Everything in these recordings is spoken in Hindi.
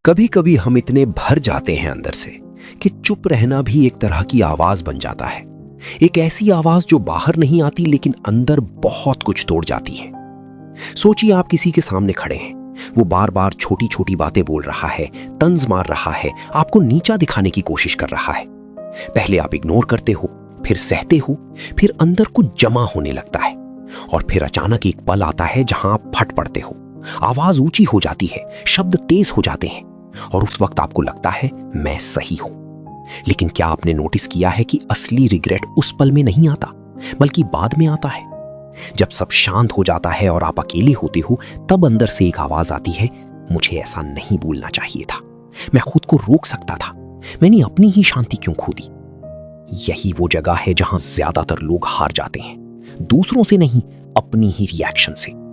कभी कभी हम इतने भर जाते हैं अंदर से कि चुप रहना भी एक तरह की आवाज बन जाता है। एक ऐसी आवाज जो बाहर नहीं आती लेकिन अंदर बहुत कुछ तोड़ जाती है। सोचिए आप किसी के सामने खड़े हैं, वो बार बार छोटी छोटी बातें बोल रहा है, तंज मार रहा है, आपको नीचा दिखाने की कोशिश कर रहा है। पहले आप इग्नोर करते हो, फिर सहते हो, फिर अंदर कुछ जमा होने लगता है और फिर अचानक एक पल आता है जहां आप फट पड़ते हो। आवाज ऊंची हो जाती है, शब्द तेज हो जाते हैं और उस वक्त आपको लगता है मैं सही हूं। लेकिन क्या आपने नोटिस किया है कि असली रिग्रेट उस पल में नहीं आता बल्कि बाद में आता है। जब सब शांत हो जाता है और आप अकेले होते हो, तब अंदर से एक आवाज आती है, मुझे ऐसा नहीं बोलना चाहिए था, मैं खुद को रोक सकता था, मैंने अपनी ही शांति क्यों खो दी। यही वो जगह है जहां ज्यादातर लोग हार जाते हैं, दूसरों से नहीं, अपनी ही रिएक्शन से।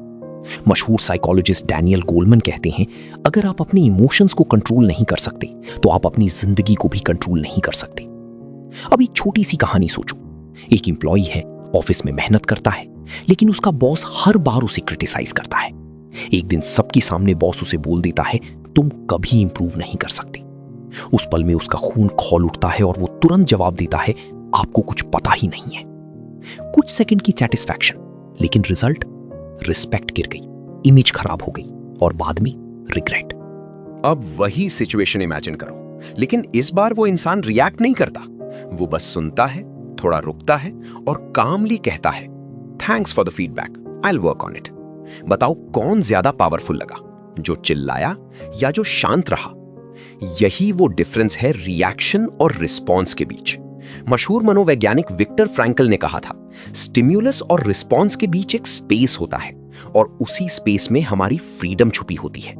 मशहूर साइकोलॉजिस्ट डैनियल गोलमैन कहते हैं, अगर आप अपने इमोशंस को कंट्रोल नहीं कर सकते तो आप अपनी जिंदगी को भी कंट्रोल नहीं कर सकते। अब एक छोटी सी कहानी सोचो। एक एम्प्लॉई है, ऑफिस में मेहनत करता है, लेकिन उसका बॉस हर बार उसे क्रिटिसाइज करता है। एक दिन सबके सामने बॉस उसे बोल देता है, तुम कभी इंप्रूव नहीं कर सकते। उस पल में उसका खून खौल उठता है और वो तुरंत जवाब देता है, आपको कुछ पता ही नहीं है। कुछ सेकंड की सैटिस्फैक्शन, लेकिन रिजल्ट, रिस्पेक्ट गिर गई, इमेज खराब हो गई और बाद में रिग्रेट। अब वही सिचुएशन इमेजिन करो, लेकिन इस बार वो इंसान रिएक्ट नहीं करता, वो बस सुनता है, थोड़ा रुकता है और कामली कहता है, thanks for the feedback, I will work on it. बताओ कौन ज्यादा पावरफुल लगा, जो चिल्लाया या जो शांत रहा? यही वो डिफरेंस है रिएक्शन और रिस्पॉन्स के बीच। मशहूर मनोवैज्ञानिक विक्टर फ्रैंकल ने कहा था, स्टिम्युलस और रिस्पॉन्स के बीच एक स्पेस होता है और उसी स्पेस में हमारी फ्रीडम छुपी होती है।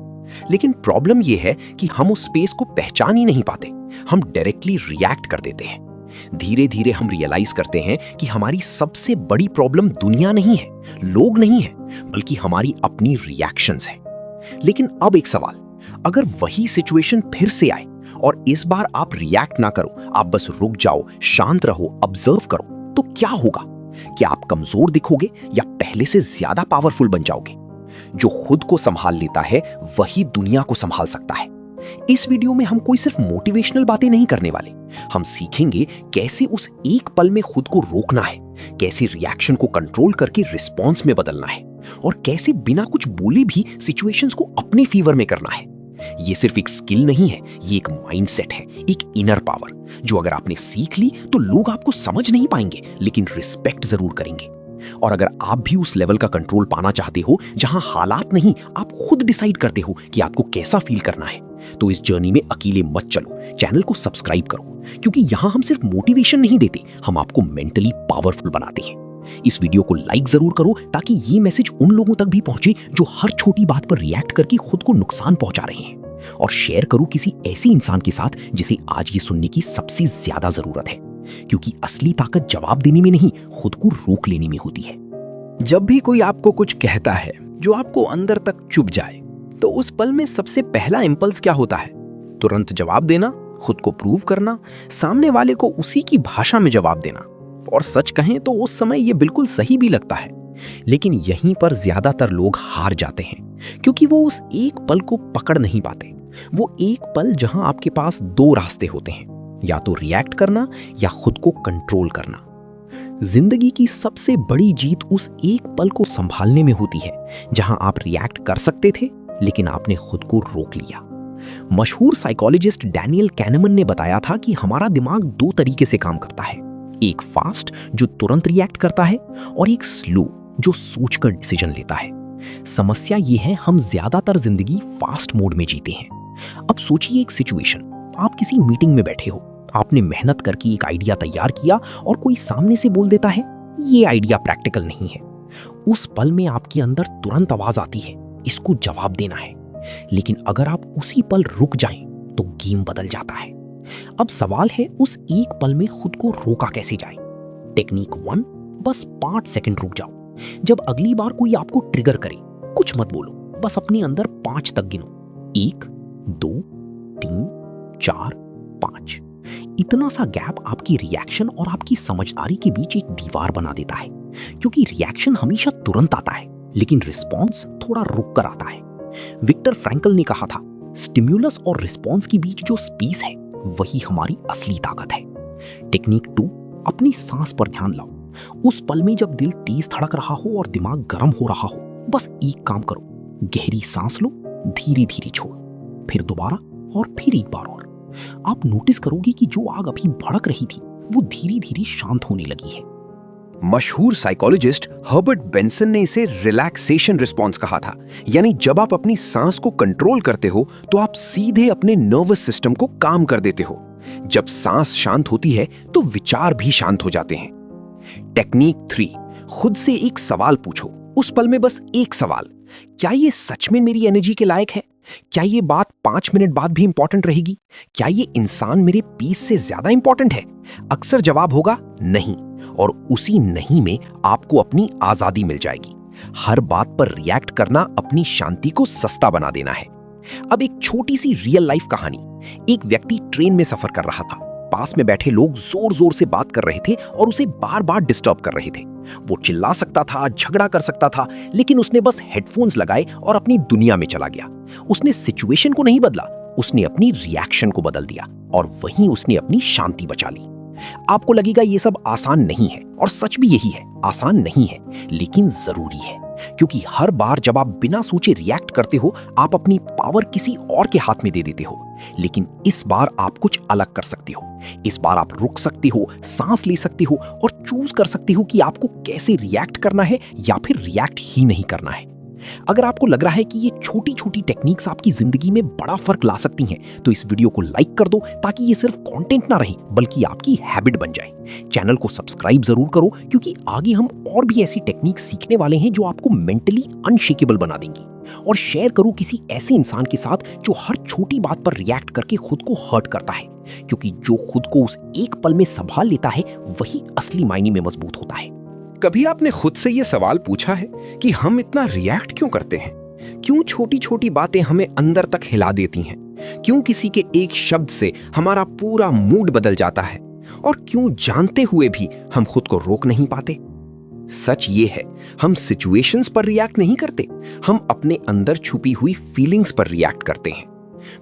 लेकिन प्रॉब्लम यह है कि हम उस स्पेस को पहचान ही नहीं पाते, हम डायरेक्टली रिएक्ट कर देते हैं। धीरे धीरे हम रियलाइज करते हैं कि हमारी सबसे बड़ी प्रॉब्लम दुनिया नहीं है, लोग नहीं है, बल्कि हमारी अपनी रिएक्शंस है। लेकिन अब एक सवाल, अगर वही सिचुएशन फिर से आए और इस बार आप रिएक्ट ना करो, आप बस रुक जाओ, शांत रहो, ऑब्जर्व करो, तो क्या होगा? क्या आप कमजोर दिखोगे या पहले से ज्यादा पावरफुल बन जाओगे? जो खुद को संभाल लेता है वही दुनिया को संभाल सकता है। इस वीडियो में हम कोई सिर्फ मोटिवेशनल बातें नहीं करने वाले, हम सीखेंगे कैसे उस एक पल में खुद को रोकना है, कैसे रिएक्शन को कंट्रोल करके रिस्पॉन्स में बदलना है और कैसे बिना कुछ बोले भी सिचुएशंस को अपने फेवर में करना है। ये सिर्फ एक स्किल नहीं है, ये एक माइंडसेट है, एक इनर पावर, जो अगर आपने सीख ली तो लोग आपको समझ नहीं पाएंगे लेकिन रिस्पेक्ट जरूर करेंगे। और अगर आप भी उस लेवल का कंट्रोल पाना चाहते हो जहां हालात नहीं, आप खुद डिसाइड करते हो कि आपको कैसा फील करना है, तो इस जर्नी में अकेले मत चलो। चैनल को सब्सक्राइब करो, क्योंकि यहां हम सिर्फ मोटिवेशन नहीं देते, हम आपको मेंटली पावरफुल बनाते हैं। इस वीडियो को लाइक जरूर करो ताकि ये मैसेज उन लोगों तक भी पहुंचे जो हर छोटी बात पर रिएक्ट करके खुद को नुकसान पहुंचा रहे हैं, और शेयर करो किसी ऐसे इंसान के साथ जिसे आज ये सुनने की सबसे ज्यादा जरूरत है, क्योंकि असली ताकत जवाब देने में नहीं, खुद को रोक लेने में होती है। जब भी कोई आपको कुछ कहता है जो आपको अंदर तक चुभ जाए, तो उस पल में सबसे पहला इंपल्स क्या होता है? तुरंत जवाब देना, खुद को प्रूव करना, सामने वाले को उसी की भाषा में जवाब देना। और सच कहें तो उस समय ये बिल्कुल सही भी लगता है, लेकिन यहीं पर ज्यादातर लोग हार जाते हैं, क्योंकि वो उस एक पल को पकड़ नहीं पाते। वो एक पल जहां आपके पास दो रास्ते होते हैं, या तो रिएक्ट करना या खुद को कंट्रोल करना। जिंदगी की सबसे बड़ी जीत उस एक पल को संभालने में होती है जहां आप रिएक्ट कर सकते थे लेकिन आपने खुद को रोक लिया। मशहूर साइकोलॉजिस्ट डैनियल कैनेमन ने बताया था कि हमारा दिमाग दो तरीके से काम करता है, एक फास्ट जो तुरंत रिएक्ट करता है और एक स्लो जो सोचकर डिसीजन लेता है। समस्या ये है, हम ज्यादातर जिंदगी फास्ट मोड में जीते हैं। अब सोचिए एक सिचुएशन, आप किसी मीटिंग में बैठे हो, आपने मेहनत करके एक आइडिया तैयार किया और कोई सामने से बोल देता है, ये आइडिया प्रैक्टिकल नहीं है। उस पल में आपके अंदर तुरंत आवाज आती है, इसको जवाब देना है। लेकिन अगर आप उसी पल रुक जाएं तो गेम बदल जाता है। अब सवाल है, उस एक पल में खुद को रोका कैसे जाए? टेक्निक 1, बस 5 सेकंड रुक जाओ। जब अगली बार कोई आपको ट्रिगर करे, कुछ मत बोलो, बस अपने अंदर 5 तक गिनो, 1 2 3 4 5। इतना सा गैप आपकी रिएक्शन और आपकी समझदारी के बीच एक दीवार बना देता है, क्योंकि रिएक्शन हमेशा तुरंत आता है लेकिन रिस्पॉन्स थोड़ा रुक कर आता है। विक्टर फ्रैंकल ने कहा था, स्टिम्युलस और रिस्पॉन्स के बीच जो स्पेस है वही हमारी असली ताकत है। टेक्निक 2, अपनी सांस पर ध्यान लाओ। उस पल में जब दिल तेज धड़क रहा हो और दिमाग गर्म हो रहा हो, बस एक काम करो, गहरी सांस लो, धीरे धीरे छोड़ो, फिर दोबारा और फिर एक बार और। आप नोटिस करोगे कि जो आग अभी भड़क रही थी वो धीरे धीरे शांत होने लगी है। मशहूर साइकोलॉजिस्ट हर्बर्ट बेंसन ने इसे रिलैक्सेशन रिस्पॉन्स कहा था। यानी जब आप अपनी सांस को कंट्रोल करते हो तो आप सीधे अपने नर्वस सिस्टम को काम कर देते हो। जब सांस शांत होती है तो विचार भी शांत हो जाते हैं। टेक्निक 3, खुद से एक सवाल पूछो। उस पल में बस एक सवाल, क्या ये सच में मेरी एनर्जी के लायक है? क्या ये बात 5 मिनट बाद भी इंपॉर्टेंट रहेगी? क्या ये इंसान मेरे पीस से ज्यादा इंपॉर्टेंट है? अक्सर जवाब होगा नहीं, और उसी नहीं में आपको अपनी आजादी मिल जाएगी। हर बात पर रिएक्ट करना अपनी शांति को सस्ता बना देना है। अब एक छोटी सी रियल लाइफ कहानी। एक व्यक्ति ट्रेन में सफर कर रहा था। पास में बैठे लोग जोर जोर से बात कर रहे थे और उसे बार बार डिस्टर्ब कर रहे थे। वो चिल्ला सकता था, झगड़ा कर सकता था, लेकिन उसने बस हेडफोन्स लगाए और अपनी दुनिया में चला गया। उसने सिचुएशन को नहीं बदला, उसने अपनी रिएक्शन को बदल दिया, और वहीं उसने अपनी शांति बचा ली। आपको लगेगा ये सब आसान नहीं है, और सच भी यही है, आसान नहीं है, लेकिन जरूरी है। क्योंकि हर बार जब आप बिना सोचे रिएक्ट करते हो, आप अपनी पावर किसी और के हाथ में दे देते हो। लेकिन इस बार आप कुछ अलग कर सकते हो। इस बार आप रुक सकते हो, सांस ले सकते हो और चूज कर सकते हो कि आपको कैसे रिएक्ट करना है या फिर रिएक्ट ही नहीं करना है। अगर आपको लग रहा है कि ये छोटी छोटी टेक्निक्स आपकी जिंदगी में बड़ा फर्क ला सकती हैं, तो इस वीडियो को लाइक कर दो, ताकि ये सिर्फ कंटेंट ना रहे बल्कि आपकी हैबिट बन जाए। चैनल को सब्सक्राइब जरूर करो, क्योंकि आगे हम और भी ऐसी टेक्निक सीखने वाले हैं जो आपको मेंटली अनशेकेबल बना देंगी। और शेयर करो किसी ऐसे इंसान के साथ जो हर छोटी बात पर रिएक्ट करके खुद को हर्ट करता है, क्योंकि जो खुद को उस एक पल में संभाल लेता है वही असली मायने में मजबूत होता है। कभी आपने खुद से यह सवाल पूछा है कि हम इतना रिएक्ट क्यों करते हैं? क्यों छोटी छोटी बातें हमें अंदर तक हिला देती हैं? क्यों किसी के एक शब्द से हमारा पूरा मूड बदल जाता है? और क्यों जानते हुए भी हम खुद को रोक नहीं पाते? सच ये है, हम सिचुएशंस पर रिएक्ट नहीं करते, हम अपने अंदर छुपी हुई फीलिंग्स पर रिएक्ट करते हैं।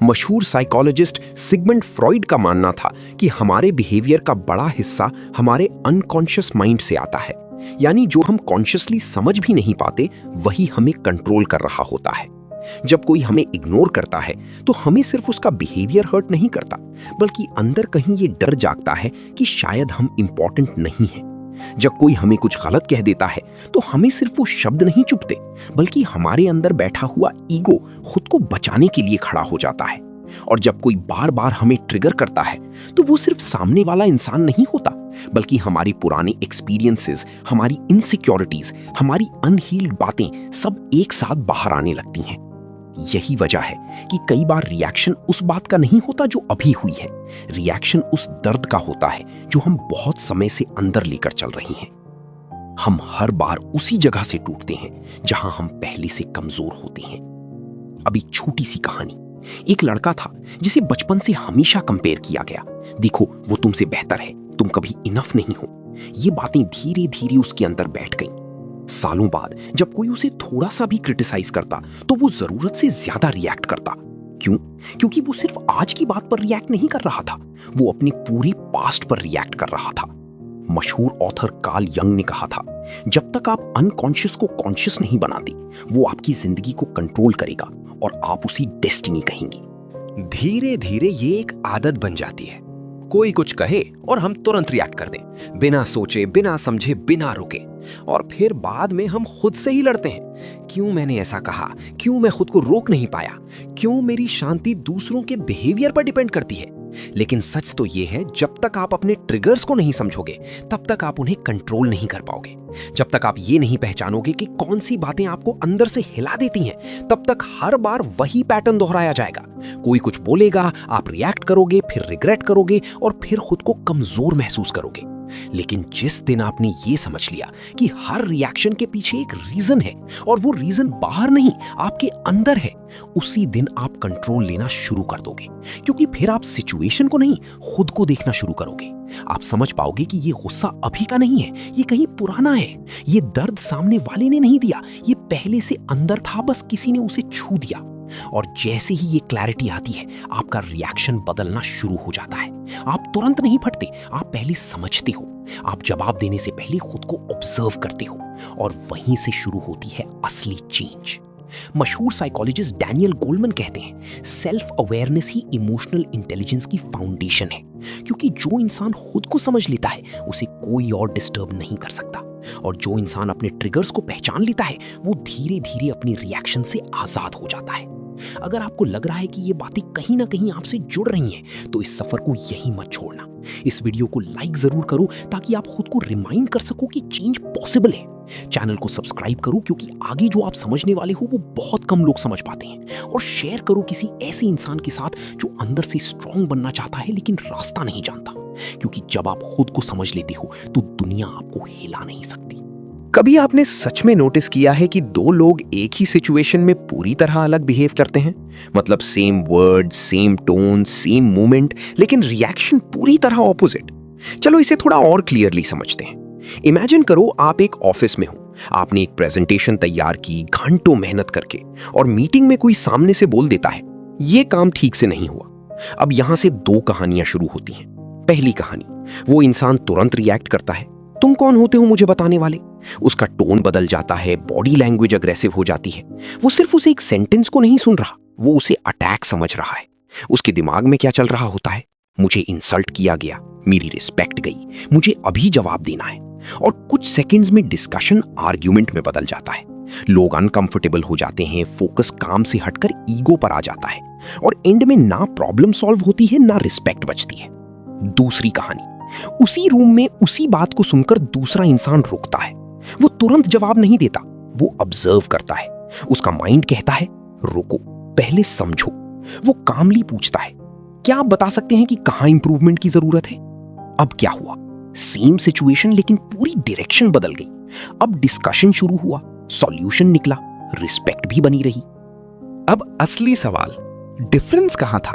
मशहूर साइकोलॉजिस्ट सिगमंड फ्रॉइड का मानना था कि हमारे बिहेवियर का बड़ा हिस्सा हमारे अनकॉन्शियस माइंड से आता है। यानी जो हम कॉन्शियसली समझ भी नहीं पाते, वही हमें कंट्रोल कर रहा होता है। जब कोई हमें इग्नोर करता है तो हमें सिर्फ उसका बिहेवियर हर्ट नहीं करता, बल्कि अंदर कहीं ये डर जागता है कि शायद हम इंपॉर्टेंट नहीं हैं। जब कोई हमें कुछ गलत कह देता है तो हमें सिर्फ वो शब्द नहीं चुभते, बल्कि हमारे अंदर बैठा हुआ ईगो खुद को बचाने के लिए खड़ा हो जाता है। और जब कोई बार बार हमें ट्रिगर करता है तो वो सिर्फ सामने वाला इंसान नहीं होता, बल्कि हमारी पुराने एक्सपीरियंसेस, हमारी इनसिक्योरिटीज, हमारी अनहील्ड बातें सब एक साथ बाहर आने लगती हैं। यही वजह है कि कई बार रिएक्शन उस बात का नहीं होता जो अभी हुई है, रिएक्शन उस दर्द का होता है जो हम बहुत समय से अंदर लेकर चल रही हैं। हम हर बार उसी जगह से टूटते हैं जहां हम पहले से कमजोर होते हैं। अब एक छोटी सी कहानी। एक लड़का था जिसे बचपन से हमेशा कंपेयर किया गया। देखो, वो तुमसे बेहतर है, तुम कभी इनफ नहीं हो। ये बातें धीरे धीरे उसके अंदर बैठ गईं। सालों बाद जब कोई उसे थोड़ा सा भी क्रिटिसाइज करता तो वो जरूरत से ज्यादा रिएक्ट करता। क्यों? क्योंकि वो सिर्फ आज की बात पर रिएक्ट नहीं कर रहा था, वो अपने पूरे पास्ट पर रिएक्ट कर रहा था। मशहूर ऑथर कार्ल यंग ने कहा था, जब तक आप अनकॉन्शियस को कॉन्शियस नहीं बनाते, वो आपकी जिंदगी को कंट्रोल करेगा और आप उसी डेस्टिनी कहेंगे। धीरे धीरे ये एक आदत बन जाती है। कोई कुछ कहे और हम तुरंत रिएक्ट कर दें, बिना सोचे, बिना समझे, बिना रुके। और फिर बाद में हम खुद से ही लड़ते हैं। क्यों मैंने ऐसा कहा? क्यों मैं खुद को रोक नहीं पाया? क्यों मेरी शांति दूसरों के बिहेवियर पर डिपेंड करती है? लेकिन सच तो यह है, जब तक आप अपने ट्रिगर्स को नहीं समझोगे, तब तक आप उन्हें कंट्रोल नहीं कर पाओगे। जब तक आप ये नहीं पहचानोगे कि कौन सी बातें आपको अंदर से हिला देती हैं, तब तक हर बार वही पैटर्न दोहराया जाएगा। कोई कुछ बोलेगा, आप रिएक्ट करोगे, फिर रिग्रेट करोगे और फिर खुद को कमजोर महसूस करोगे। लेकिन जिस दिन आपने ये समझ लिया कि हर रिएक्शन के पीछे एक रीजन है और वो रीजन बाहर नहीं, आपके अंदर है, उसी दिन आप कंट्रोल लेना शुरू कर दोगे। क्योंकि फिर आप सिचुएशन को नहीं, खुद को देखना शुरू करोगे। आप समझ पाओगे कि ये गुस्सा अभी का नहीं है, ये कहीं पुराना है। ये दर्द सामने वाले ने नहीं दिया, ये पहले से अंदर था, बस किसी ने उसे छू दिया। और जैसे ही ये क्लैरिटी आती है आपका रिएक्शन बदलना शुरू हो जाता है। आप तुरंत नहीं फटते, आप पहले समझते हो, आप जवाब देने से पहले खुद को ऑब्जर्व करते हो, और वहीं से शुरू होती है असली चेंज। मशहूर साइकोलॉजिस्ट डैनियल गोलमन कहते हैं सेल्फ अवेयरनेस ही इमोशनल इंटेलिजेंस की फाउंडेशन है, क्योंकि जो इंसान खुद को समझ लेता है उसे कोई और डिस्टर्ब नहीं कर सकता, और जो इंसान अपने ट्रिगर्स को पहचान लेता है वो धीरे धीरे अपनी रिएक्शन से आजाद हो जाता है। अगर आपको लग रहा है कि ये बातें कहीं ना कहीं आपसे जुड़ रही हैं तो इस सफर को यहीं मत छोड़ना। इस वीडियो को लाइक जरूर करो ताकि आप खुद को रिमाइंड कर सको कि चेंज पॉसिबल है। चैनल को सब्सक्राइब करो क्योंकि आगे जो आप समझने वाले हो वो बहुत कम लोग समझ पाते हैं, और शेयर करो किसी ऐसे इंसान के साथ जो अंदर से स्ट्रांग बनना चाहता है लेकिन रास्ता नहीं जानता, क्योंकि जब आप खुद को समझ लेते हो तो दुनिया आपको हिला नहीं सकती। कभी आपने सच में नोटिस किया है कि दो लोग एक ही सिचुएशन में पूरी तरह अलग बिहेव करते हैं? मतलब same word, same tone, same movement, लेकिन रिएक्शन पूरी तरह ऑपोजिट। चलो इसे थोड़ा और क्लियरली समझते हैं। इमेजिन करो आप एक ऑफिस में हो, आपने एक प्रेजेंटेशन तैयार की घंटों मेहनत करके, और मीटिंग में कोई सामने से बोल देता है ये काम ठीक से नहीं हुआ। अब यहां से दो कहानियां शुरू होती हैं। पहली कहानी, वो इंसान तुरंत रिएक्ट करता है, तुम कौन होते हो मुझे बताने वाले। उसका टोन बदल जाता है, बॉडी लैंग्वेज अग्रेसिव हो जाती है। वो सिर्फ उसे एक सेंटेंस को नहीं सुन रहा, वो उसे अटैक समझ रहा है। उसके दिमाग में क्या चल रहा होता है? मुझे इंसल्ट किया गया, मेरी रिस्पेक्ट गई, मुझे अभी जवाब देना है। और कुछ सेकंड्स में डिस्कशन आर्ग्यूमेंट में बदल जाता है। लोग अनकंफर्टेबल हो जाते हैं, फोकस काम से हटकर ईगो पर आ जाता है, और एंड में ना प्रॉब्लम सॉल्व होती है ना रिस्पेक्ट बचती है। दूसरी कहानी, उसी रूम में उसी बात को सुनकर दूसरा इंसान रुकता है। वो तुरंत जवाब नहीं देता, वो ऑब्जर्व करता है। उसका माइंड कहता है रुको, पहले समझो। वो कामली पूछता है क्या आप बता सकते हैं कि कहां इंप्रूवमेंट की जरूरत है? अब क्या हुआ? सेम सिचुएशन लेकिन पूरी डायरेक्शन बदल गई। अब डिस्कशन शुरू हुआ, सॉल्यूशन निकला, रिस्पेक्ट भी बनी रही। अब असली सवाल, डिफरेंस कहां था?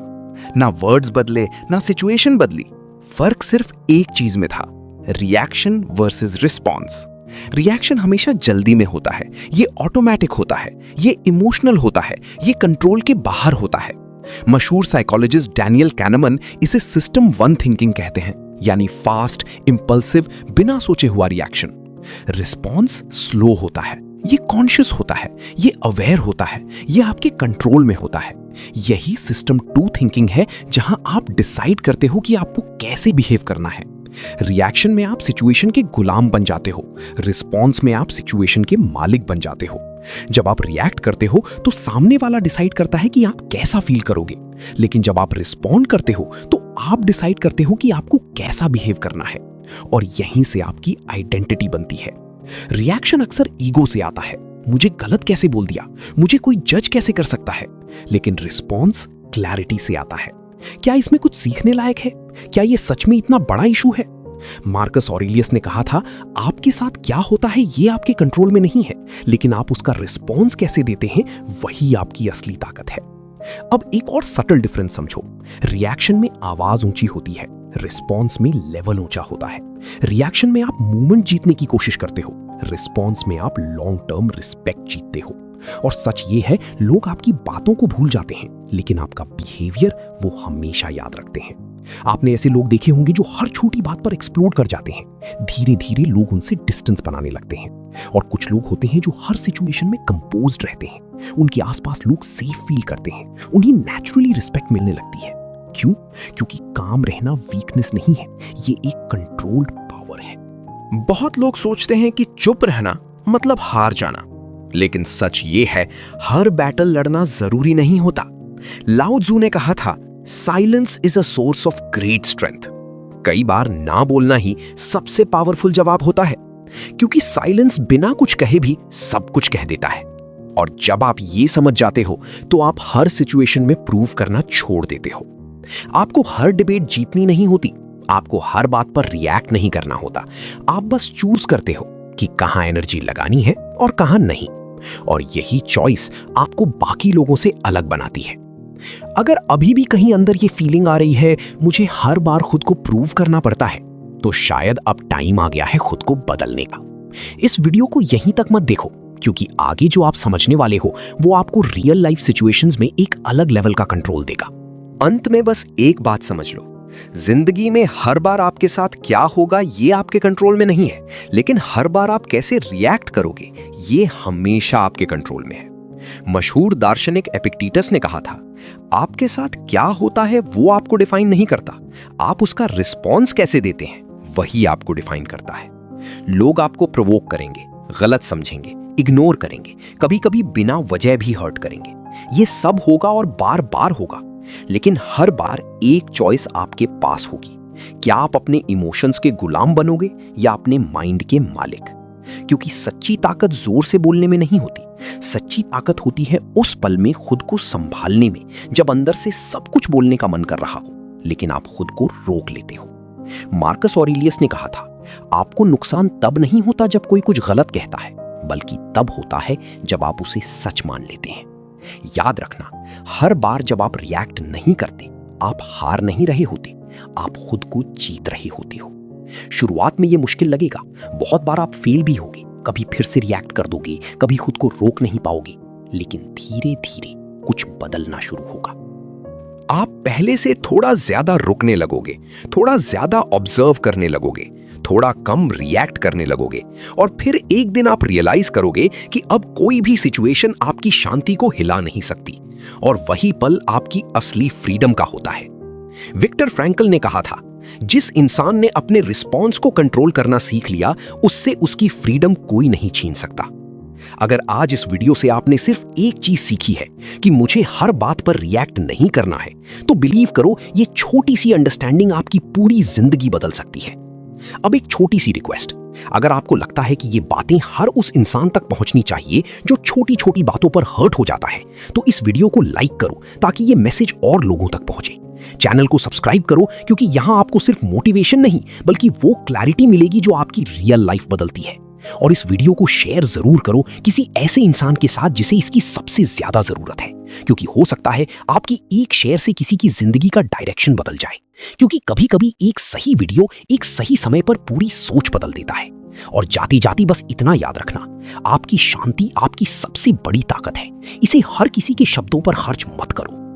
ना वर्ड्स बदले ना सिचुएशन बदली, फर्क सिर्फ एक चीज में था, रिएक्शन वर्सेस रिस्पॉन्स। रिएक्शन हमेशा जल्दी में होता है, ये ऑटोमेटिक होता है, ये इमोशनल होता है, ये कंट्रोल के बाहर होता है। मशहूर साइकोलॉजिस्ट डैनियल कैनमन इसे सिस्टम 1 थिंकिंग कहते हैं, यानी फास्ट, इंपल्सिव, बिना सोचे हुआ रिएक्शन। रिस्पॉन्स स्लो होता है, ये कॉन्शियस होता है, ये अवेयर होता है, ये आपके कंट्रोल में होता है। यही सिस्टम 2 थिंकिंग है, जहां आप डिसाइड करते हो कि आपको कैसे बिहेव करना है। रिएक्शन में आप सिचुएशन के गुलाम बन जाते हो, रिस्पॉन्स में आप सिचुएशन के मालिक बन जाते हो। जब आप रिएक्ट करते हो तो सामने वाला डिसाइड करता है कि आप कैसा फील करोगे, लेकिन जब आप रिस्पॉन्ड करते हो तो आप डिसाइड करते हो कि आपको कैसा बिहेव करना है, और यहीं से आपकी आइडेंटिटी बनती है। रिएक्शन अक्सर ईगो से आता है, मुझे गलत कैसे बोल दिया, मुझे कोई जज कैसे कर सकता है, लेकिन रिस्पॉन्स क्लैरिटी से आता है। क्या इसमें कुछ सीखने लायक है? क्या ये सच में इतना बड़ा इशू है? मार्कस ऑरेलियस ने कहा था आपके साथ क्या होता है ये आपके कंट्रोल में नहीं है, लेकिन आप उसका रिस्पॉन्स कैसे देते हैं वही आपकी असली ताकत है। अब एक और सटल डिफरेंस समझो। रिएक्शन में आवाज ऊंची होती है, रिस्पॉन्स में लेवल ऊंचा होता है। रिएक्शन में आप मूवमेंट जीतने की कोशिश करते हो, रिस्पॉन्स में आप लॉन्ग टर्म रिस्पेक्ट जीतते हो। और सच ये है, लोग आपकी बातों को भूल जाते हैं लेकिन आपका बिहेवियर वो हमेशा याद रखते हैं। आपने ऐसे लोग देखे होंगे जो हर छोटी बात पर एक्सप्लोड कर जाते हैं, धीरे धीरे लोग उनसे डिस्टेंस बनाने लगते हैं। और कुछ लोग होते हैं जो हर सिचुएशन में कंपोज्ड रहते हैं, उनके आसपास लोग सेफ फील करते हैं, उन्हें नेचुरली रिस्पेक्ट मिलने लगती है। क्यों? क्योंकि काम रहना वीकनेस नहीं है, ये एक कंट्रोल्ड पावर है। बहुत लोग सोचते हैं कि चुप रहना मतलब हार जाना, लेकिन सच ये है हर बैटल लड़ना जरूरी नहीं होता। लाओ त्जू ने कहा था silence is a source of great strength. कई बार ना बोलना ही सबसे पावरफुल जवाब होता है, क्योंकि साइलेंस बिना कुछ कहे भी सब कुछ कह देता है। और जब आप ये समझ जाते हो तो आप हर सिचुएशन में प्रूव करना छोड़ देते हो। आपको हर डिबेट जीतनी नहीं होती, आपको हर बात पर रिएक्ट नहीं करना होता। आप बस चूज करते हो कि कहां एनर्जी लगानी है और कहां नहीं, और यही चॉइस आपको बाकी लोगों से अलग बनाती है। अगर अभी भी कहीं अंदर ये फीलिंग आ रही है मुझे हर बार खुद को प्रूव करना पड़ता है, तो शायद अब टाइम आ गया है खुद को बदलने का। इस वीडियो को यहीं तक मत देखो, क्योंकि आगे जो आप समझने वाले हो वो आपको रियल लाइफ सिचुएशंस में एक अलग लेवल का कंट्रोल देगा। अंत में बस एक बात समझ लो, जिंदगी में हर बार आपके साथ क्या होगा ये आपके कंट्रोल में नहीं है, लेकिन हर बार आप कैसे रिएक्ट करोगे ये हमेशा आपके कंट्रोल में है। मशहूर दार्शनिक एपिक्टेटस ने कहा था, आपके साथ क्या होता है वो आपको डिफाइन नहीं करता, आप उसका रिस्पॉन्स कैसे देते हैं वही आपको डिफाइन करता है। लोग आपको प्रोवोक करेंगे, गलत समझेंगे, इग्नोर करेंगे, कभी कभी बिना वजह भी हर्ट करेंगे। ये सब होगा और बार बार होगा, लेकिन हर बार एक चॉइस आपके पास होगी। क्या आप अपने इमोशंस के गुलाम बनोगे या अपने माइंड के मालिक? क्योंकि सच्ची ताकत जोर से बोलने में नहीं होती, सच्ची ताकत होती है उस पल में खुद को संभालने में, जब अंदर से सब कुछ बोलने का मन कर रहा हो लेकिन आप खुद को रोक लेते हो। मार्कस ऑरेलियस ने कहा था, आपको नुकसान तब नहीं होता जब कोई कुछ गलत कहता है, बल्कि तब होता है जब आप उसे सच मान लेते हैं। याद रखना, हर बार जब आप रिएक्ट नहीं करते, आप हार नहीं रहे होते, आप खुद को जीत रहे होते हो। शुरुआत में यह मुश्किल लगेगा, बहुत बार आप फेल भी होगे, कभी फिर से रिएक्ट कर दोगे, कभी खुद को रोक नहीं पाओगे, लेकिन धीरे धीरे कुछ बदलना शुरू होगा। आप पहले से थोड़ा ज्यादा रुकने लगोगे, थोड़ा ज्यादा ऑब्जर्व करने लगोगे, थोड़ा कम रिएक्ट करने लगोगे, और फिर एक दिन आप रियलाइज करोगे कि अब कोई भी सिचुएशन आपकी शांति को हिला नहीं सकती, और वही पल आपकी असली फ्रीडम का होता है। विक्टर फ्रैंकल ने कहा था, जिस इंसान ने अपने रिस्पॉन्स को कंट्रोल करना सीख लिया, उससे उसकी फ्रीडम कोई नहीं छीन सकता। अगर आज इस वीडियो से आपने सिर्फ एक चीज सीखी है कि मुझे हर बात पर रिएक्ट नहीं करना है, तो बिलीव करो ये छोटी सी अंडरस्टैंडिंग आपकी पूरी जिंदगी बदल सकती है। अब एक छोटी सी रिक्वेस्ट, अगर आपको लगता है कि ये बातें हर उस इंसान तक पहुंचनी चाहिए जो छोटी छोटी बातों पर हर्ट हो जाता है, तो इस वीडियो को लाइक करो ताकि ये मैसेज और लोगों तक पहुंचे। चैनल को सब्सक्राइब करो, क्योंकि यहां आपको सिर्फ मोटिवेशन नहीं बल्कि वो क्लैरिटी मिलेगी जो आपकी रियल लाइफ बदलती है। और इस वीडियो को शेयर जरूर करो किसी ऐसे इंसान के साथ जिसे इसकी सबसे ज्यादा जरूरत है, क्योंकि हो सकता है आपकी एक शेयर से किसी की जिंदगी का डायरेक्शन बदल जाए। क्योंकि कभी कभी एक सही वीडियो एक सही समय पर पूरी सोच बदल देता है। और जाती जाती बस इतना याद रखना, आपकी शांति आपकी सबसे बड़ी ताकत है। इसे हर किसी के शब्दों पर खर्च मत करो।